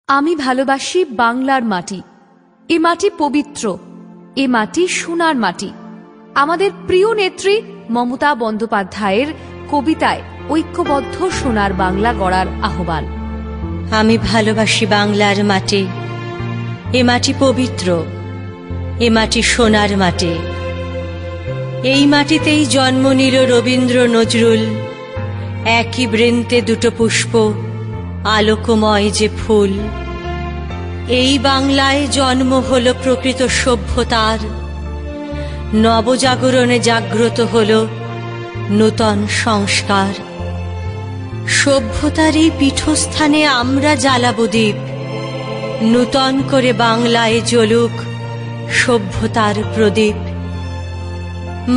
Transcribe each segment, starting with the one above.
আমি ভালোবাসি বাংলার মাটি। এ মাটি পবিত্র, এ মাটি সোনার মাটি। আমাদের প্রিয় নেত্রী মমতা বন্দ্যোপাধ্যায়ের কবিতায় ঐক্যবদ্ধ সোনার বাংলা গড়ার আহ্বান। আমি ভালোবাসি বাংলার মাটি, এ মাটি পবিত্র, এ মাটি সোনার মাটি। এই মাটিতেই জন্ম নিল রবীন্দ্র নজরুল, একই বৃন্তে দুটো পুষ্প, আলোকময় যে ফুল। এই বাংলায় জন্ম হল প্রকৃত সভ্যতার, নবজাগরণে জাগ্রত হল নূতন সংস্কার। সভ্যতার এই পীঠস্থানে আমরা জ্বালাব দীপ, নূতন করে বাংলায় জ্বলুক সভ্যতার প্রদীপ।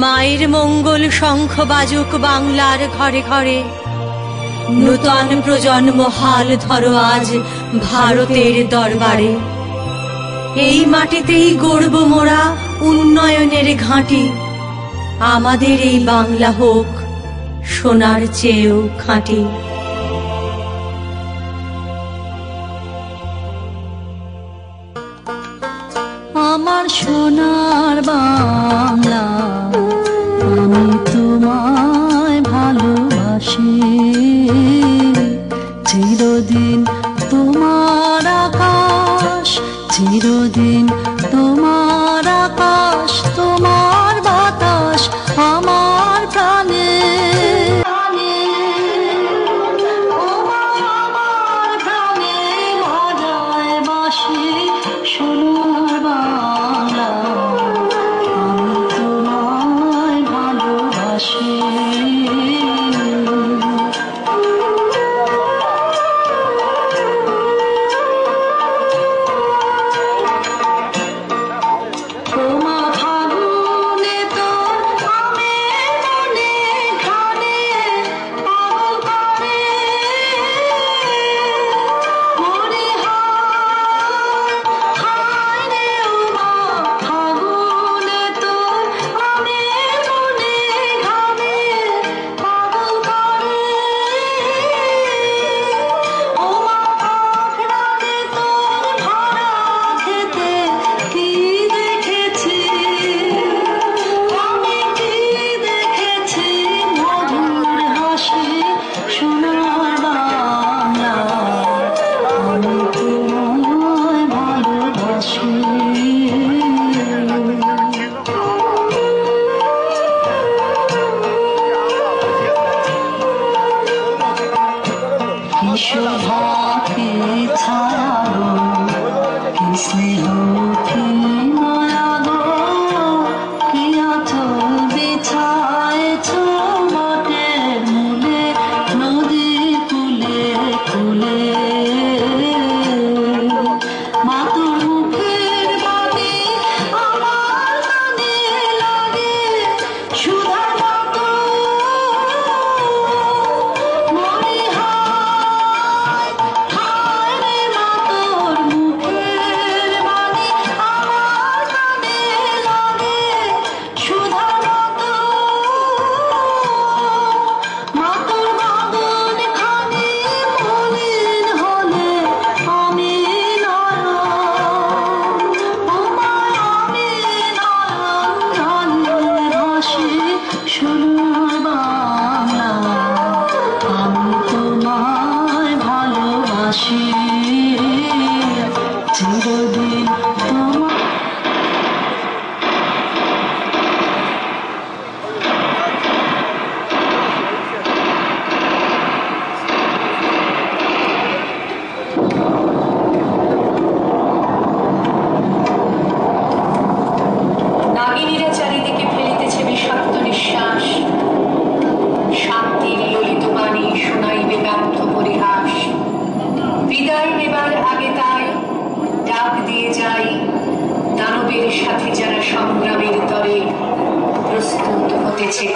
মায়ের মঙ্গল শঙ্খ বাজুক বাংলার ঘরে ঘরে, নূতন প্রজন্ম হাল ধরো আজ ভারতের দরবারে। এই মাটিতেই গড়ব মোরা উন্নয়নের ঘাঁটি, আমাদের এই বাংলা হোক সোনার চেয়েও খাঁটি। আমার সোনার বাংলা, আমি তোমায় ভালোবাসি। চিরদিন তোমার আকাশ, চিরদিন তোমার আকাশ, তোমার বাতাস আমার প্রাণে। আমার প্রাণে বাজায় বাঁশি সোনার বাংলা, আমি তোমায় ভালোবাসি।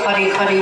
ঘরে ঘরে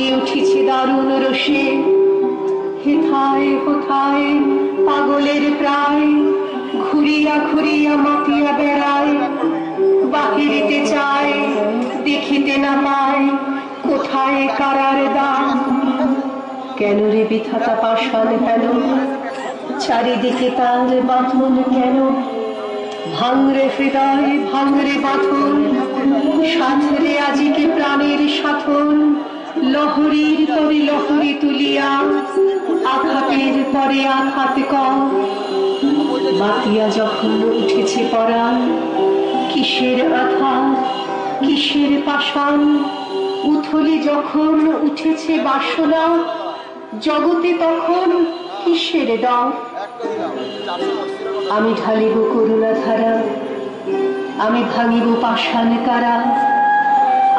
ফুটে উঠেছে দারুণ রসে। হেথায় হোথায় পাগলের প্রায়, ঘুরিয়া ঘুরিয়া মাতিয়া বেড়ায়। বাহিরিতে চায় দেখিতে না পায়, কোথায় কারার দ্বার। কেন রে বিধাতা পাষাণ হেন, চারিদিকে তার বাঁধন কেন? ভাঙরে হৃদয় ভাঙরে বাঁধন, সাধরে আজিকে প্রাণের সাধন। লহরীর পরে লহরী তুলিয়া, আঘাতের পরে আঘাত কর। মাতিয়া যখন উঠেছে পরাণ, কিসের আঘাত কিসের পাষাণ। উথলি যখন উঠেছে বাসনা, জগতে তখন কিসের দাও। আমি ঢালিব করুণা ধারা, আমি ভাঙিব পাষাণ কারা।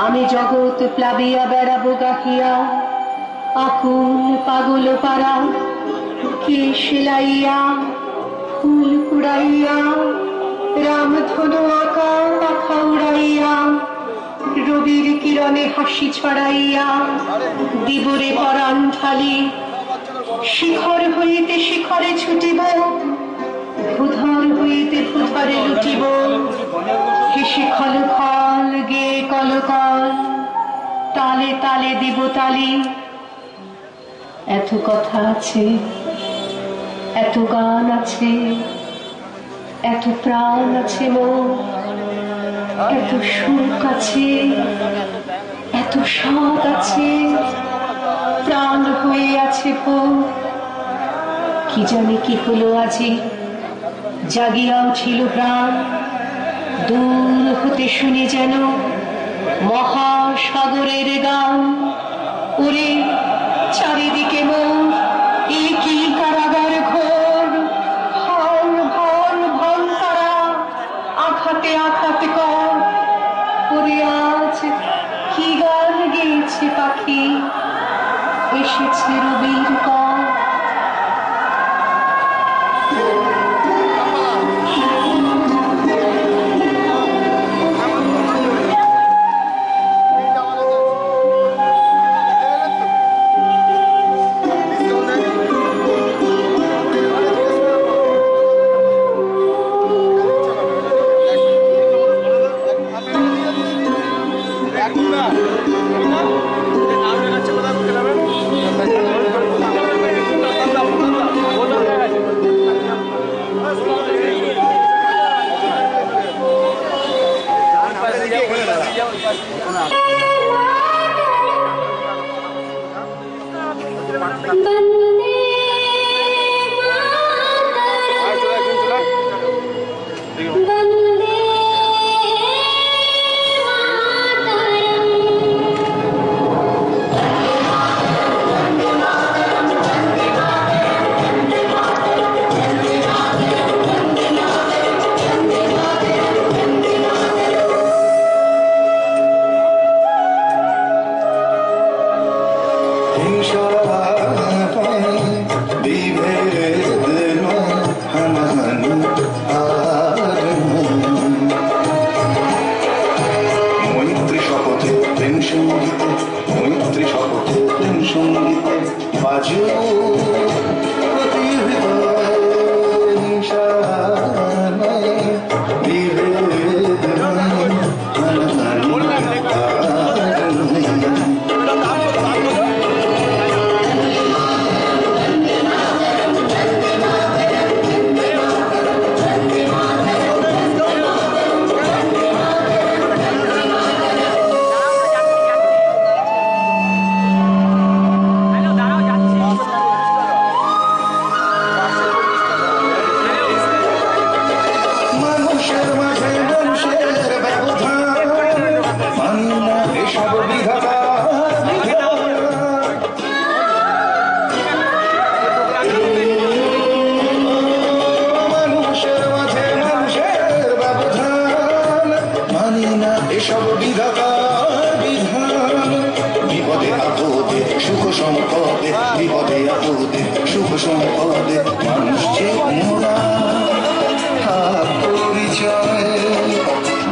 আমি জগৎ প্লাবিয়া বেড়াবো গাহিয়া, আকুল পাগল পারা। কে সেলাইয়া ফুল কুড়াইয়া, রামধনু আঁকা পাখা উড়াইয়া। রবির কিরণে হাসি ছড়াইয়া, দিবরে পরাণ ঢালি। শিখর হইতে শিখরে ছুটিব, ভূধর হইতে ভূধরে লুটিব। হেসে খল খল গে কল কল, তালে তালে দিব তালি। এত কথা আছে, এত গান আছে, এত প্রাণ আছে মোর। এত সুখ আছে, এত স্বাদ আছে, প্রাণ হয়ে আছে ভোর। কি জানি কি হলো আজি, জাগিয়াও ছিল প্রাণ। দূর হতে শুনি যেন মহাসাগরের গান। ওরে চারিদিকে মোর এ কি কারাগার ঘোর। ভন ভন ভন তারা, আঘাতে আঘাতে কর। ওরে আজ কি গান গেয়েছে পাখি, এসেছে রবির কর।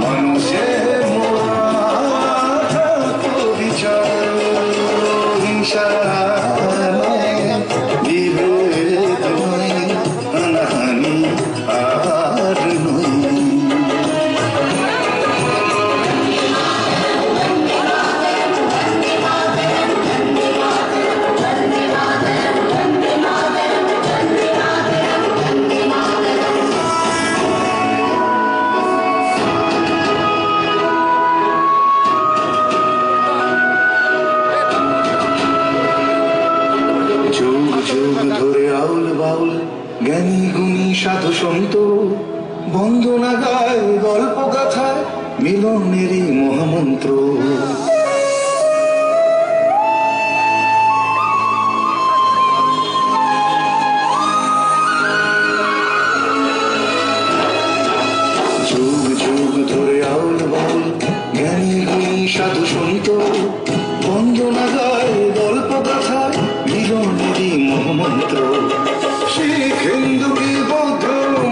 মানুষের মোরা পরিচয়। হিংসা নয়, বিভেদ নয়, হানাহানি আর নয়। যুগ যুগ ধরে আউল বাউল জ্ঞানী গুণী সাধু সন্ত বন্দনা গায় গল্প গাথায় মিলনেরই মহামন্ত্র। যুগ যুগ ধরে আউল বাউল জ্ঞানী গুণী সাধু সন্ত বন্দনা গায় গল্প গাথায় মিলনেরই মহামন্ত্র। শিখ হিন্দু কি বৌদ্ধ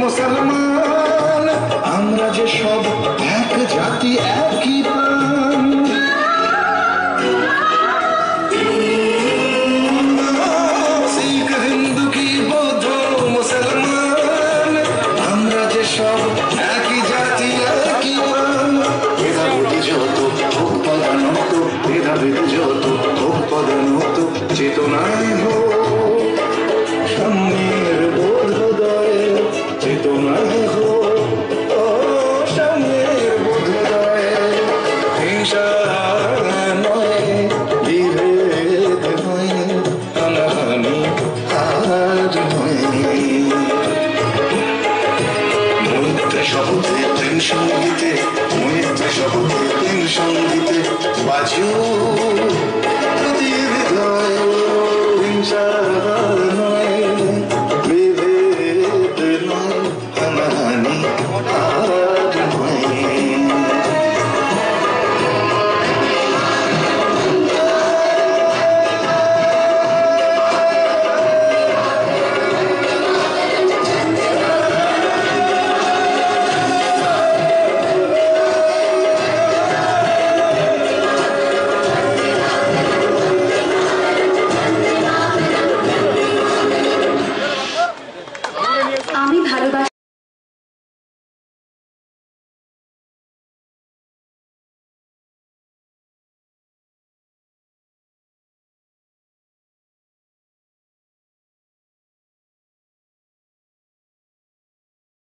মুসলমান আমরা যে সব এক জাতি একই প্রাণ। শিখ হিন্দু কি বৌদ্ধ মুসলমান আমরা যে সব একই জাতি একই প্রাণ। ভেদাভেদ যত হোক পদানত, ভেদাভেদ যত হোক পদানত, চেতনায়